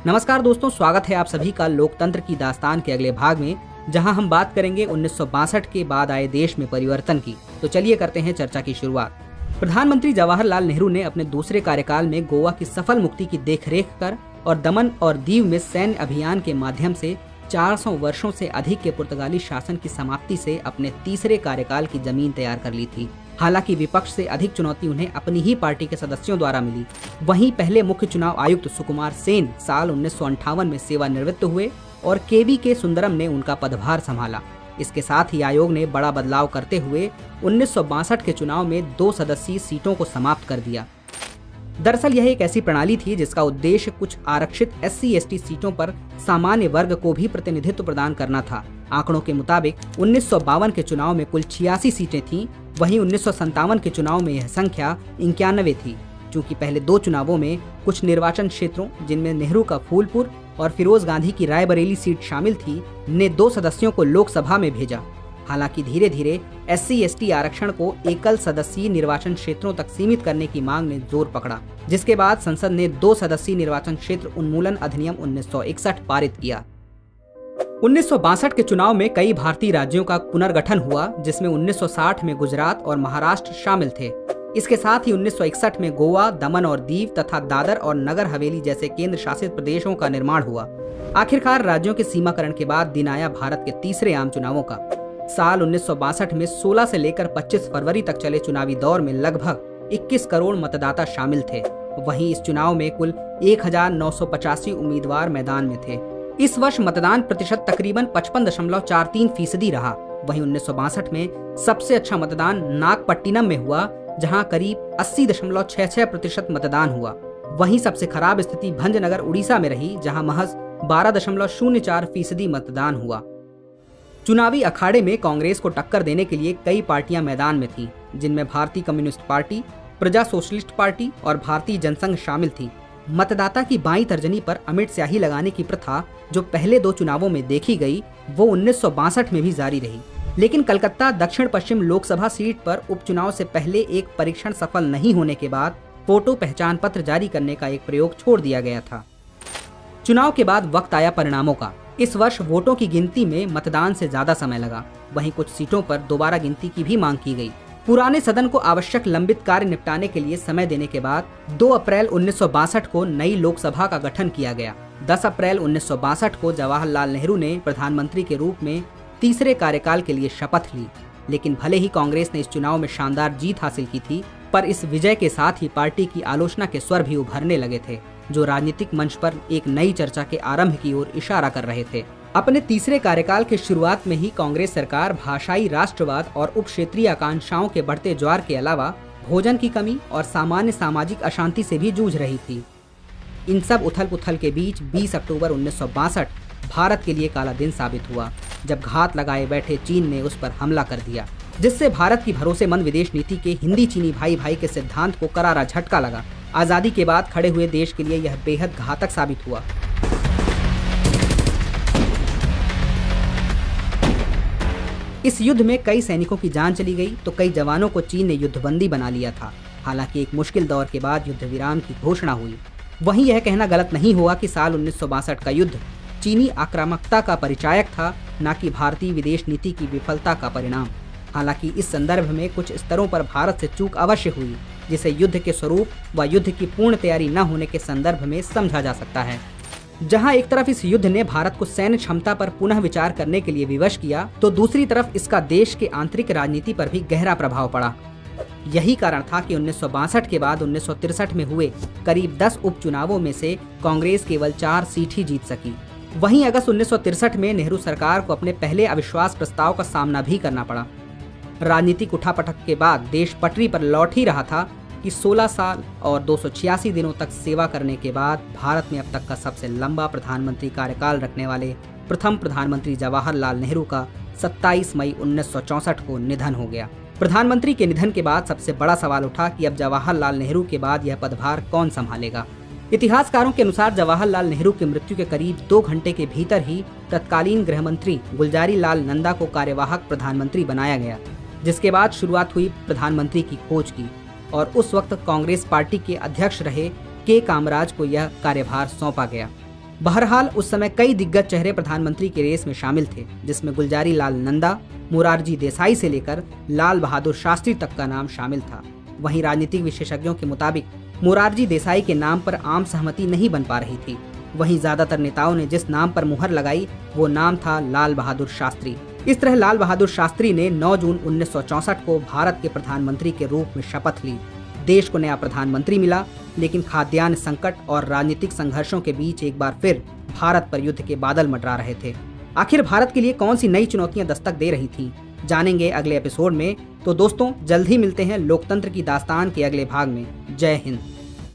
नमस्कार दोस्तों, स्वागत है आप सभी का लोकतंत्र की दास्तान के अगले भाग में, जहां हम बात करेंगे 1962 के बाद आए देश में परिवर्तन की। तो चलिए करते हैं चर्चा की शुरुआत। प्रधानमंत्री जवाहरलाल नेहरू ने अपने दूसरे कार्यकाल में गोवा की सफल मुक्ति की देखरेख कर और दमन और दीव में सैन्य अभियान के माध्यम से 400 वर्षों से अधिक के पुर्तगाली शासन की समाप्ति से अपने तीसरे कार्यकाल की जमीन तैयार कर ली थी। हालांकि विपक्ष से अधिक चुनौती उन्हें अपनी ही पार्टी के सदस्यों द्वारा मिली। वहीं पहले मुख्य चुनाव आयुक्त सुकुमार सेन साल 1958 में सेवानिवृत्त हुए और केवी के सुंदरम ने उनका पदभार संभाला। इसके साथ ही आयोग ने बड़ा बदलाव करते हुए 1962 के चुनाव में 2 सदस्यीय सीटों को समाप्त कर दिया। दरअसल यह एक ऐसी प्रणाली थी जिसका उद्देश्य कुछ आरक्षित SC/ST सीटों पर सामान्य वर्ग को भी प्रतिनिधित्व प्रदान करना था। आंकड़ों के मुताबिक 1952 के चुनाव में कुल 86 सीटें थीं, वहीं 1957 के चुनाव में यह संख्या 91 थी। चूंकि पहले 2 चुनावों में कुछ निर्वाचन क्षेत्रों, जिनमें नेहरू का फूलपुर और फिरोज गांधी की रायबरेली सीट शामिल थी, ने 2 सदस्यों को लोकसभा में भेजा। हालांकि धीरे धीरे SC/ST आरक्षण को एकल सदस्यीय निर्वाचन क्षेत्रों तक सीमित करने की मांग ने जोर पकड़ा, जिसके बाद संसद ने 2 सदस्यीय निर्वाचन क्षेत्र उन्मूलन अधिनियम 1961 पारित किया। 1962 के चुनाव में कई भारतीय राज्यों का पुनर्गठन हुआ, जिसमें 1960 में गुजरात और महाराष्ट्र शामिल थे। इसके साथ ही 1961 में गोवा, दमन और दीव तथा दादर और नगर हवेली जैसे केंद्र शासित प्रदेशों का निर्माण हुआ। आखिरकार राज्यों के सीमाकरण के बाद दिन आया भारत के तीसरे आम चुनावों का। साल 1962 में 16 से लेकर 25 फरवरी तक चले चुनावी दौर में लगभग 21 करोड़ मतदाता शामिल थे। वहीं इस चुनाव में कुल 1985 उम्मीदवार मैदान में थे। इस वर्ष मतदान प्रतिशत तकरीबन 55.43% रहा। वहीं 1962 में सबसे अच्छा मतदान नागपट्टिनम में हुआ, जहां करीब 80.66% मतदान हुआ। वहीं सबसे खराब स्थिति भंजनगर उड़ीसा में रही, जहां महज 12.04% मतदान हुआ। चुनावी अखाड़े में कांग्रेस को टक्कर देने के लिए कई पार्टियां मैदान में थीं, जिनमें भारतीय कम्युनिस्ट पार्टी, प्रजा सोशलिस्ट पार्टी और भारतीय जनसंघ शामिल थी। मतदाता की बाईं तर्जनी पर अमिट स्याही लगाने की प्रथा जो पहले 2 चुनावों में देखी गई, वो 1962 में भी जारी रही। लेकिन कलकत्ता दक्षिण पश्चिम लोकसभा सीट पर उपचुनाव से पहले एक परीक्षण सफल नहीं होने के बाद फोटो पहचान पत्र जारी करने का एक प्रयोग छोड़ दिया गया था। चुनाव के बाद वक्त आया परिणामों का। इस वर्ष वोटों की गिनती में मतदान से ज्यादा समय लगा। वहीं कुछ सीटों पर दोबारा गिनती की भी मांग की गई। पुराने सदन को आवश्यक लंबित कार्य निपटाने के लिए समय देने के बाद 2 अप्रैल 1962 को नई लोकसभा का गठन किया गया। 10 अप्रैल 1962 को जवाहरलाल नेहरू ने प्रधानमंत्री के रूप में तीसरे कार्यकाल के लिए शपथ ली। लेकिन भले ही कांग्रेस ने इस चुनाव में शानदार जीत हासिल की थी, पर इस विजय के साथ ही पार्टी की आलोचना के स्वर भी उभरने लगे थे, जो राजनीतिक मंच पर एक नई चर्चा के आरंभ की ओर इशारा कर रहे थे। अपने तीसरे कार्यकाल के शुरुआत में ही कांग्रेस सरकार भाषाई राष्ट्रवाद और उप क्षेत्रीय आकांक्षाओं के बढ़ते ज्वार के अलावा भोजन की कमी और सामान्य सामाजिक अशांति से भी जूझ रही थी। इन सब उथल पुथल के बीच 20 अक्टूबर 1962 भारत के लिए काला दिन साबित हुआ, जब घात लगाए बैठे चीन ने उस पर हमला कर दिया, जिससे भारत की भरोसेमंद विदेश नीति के हिंदी चीनी भाई भाई के सिद्धांत को करारा झटका लगा। आजादी के बाद खड़े हुए देश के लिए यह बेहद घातक साबित हुआ। इस युद्ध में कई सैनिकों की जान चली गई, तो कई जवानों को चीन ने युद्धबंदी बना लिया था। हालांकि एक मुश्किल दौर के बाद युद्ध विराम की घोषणा हुई। वहीं यह कहना गलत नहीं हुआ कि साल 1962 का युद्ध चीनी आक्रामकता का परिचायक था, न कि भारतीय विदेश नीति की विफलता का परिणाम। हालांकि इस संदर्भ में कुछ स्तरों पर भारत से चूक अवश्य हुई, जिसे युद्ध के स्वरूप व युद्ध की पूर्ण तैयारी न होने के संदर्भ में समझा जा सकता है। जहां एक तरफ इस युद्ध ने भारत को सैन्य क्षमता पर पुनः विचार करने के लिए विवश किया, तो दूसरी तरफ इसका देश के आंतरिक राजनीति पर भी गहरा प्रभाव पड़ा। यही कारण था कि 1962 के बाद 1963 में हुए करीब 10 उपचुनावों में से कांग्रेस केवल 4 सीट ही जीत सकी। वहीं अगस्त 1963 में नेहरू सरकार को अपने पहले अविश्वास प्रस्ताव का सामना भी करना पड़ा। राजनीतिक उठापटक के बाद देश पटरी पर लौट ही रहा था कि 16 साल और 286 दिनों तक सेवा करने के बाद भारत में अब तक का सबसे लंबा प्रधानमंत्री कार्यकाल रखने वाले प्रथम प्रधानमंत्री जवाहरलाल नेहरू का 27 मई 1964 को निधन हो गया। प्रधानमंत्री के निधन के बाद सबसे बड़ा सवाल उठा कि अब जवाहरलाल नेहरू के बाद यह पदभार कौन संभालेगा। इतिहासकारों के अनुसार जवाहरलाल नेहरू की मृत्यु के करीब 2 घंटे के भीतर ही तत्कालीन गृह मंत्री गुलजारी लाल नंदा को कार्यवाहक प्रधानमंत्री बनाया गया, जिसके बाद शुरुआत हुई प्रधानमंत्री की खोज की और उस वक्त कांग्रेस पार्टी के अध्यक्ष रहे के कामराज को यह कार्यभार सौंपा गया। बहरहाल उस समय कई दिग्गज चेहरे प्रधानमंत्री के रेस में शामिल थे, जिसमें गुलजारी लाल नंदा, मोरारजी देसाई से लेकर लाल बहादुर शास्त्री तक का नाम शामिल था। वहीं राजनीतिक विशेषज्ञों के मुताबिक मोरारजी देसाई के नाम पर आम सहमति नहीं बन पा रही थी। वहीं ज्यादातर नेताओं ने जिस नाम पर मुहर लगाई वो नाम था लाल बहादुर शास्त्री। इस तरह लाल बहादुर शास्त्री ने 9 जून 1964 को भारत के प्रधानमंत्री के रूप में शपथ ली। देश को नया प्रधानमंत्री मिला, लेकिन खाद्यान्न संकट और राजनीतिक संघर्षों के बीच एक बार फिर भारत पर युद्ध के बादल मंडरा रहे थे। आखिर भारत के लिए कौन सी नई चुनौतियां दस्तक दे रही थीं, जानेंगे अगले एपिसोड में। तो दोस्तों, जल्द ही मिलते हैं लोकतंत्र की दास्तान के अगले भाग में। जय हिंद।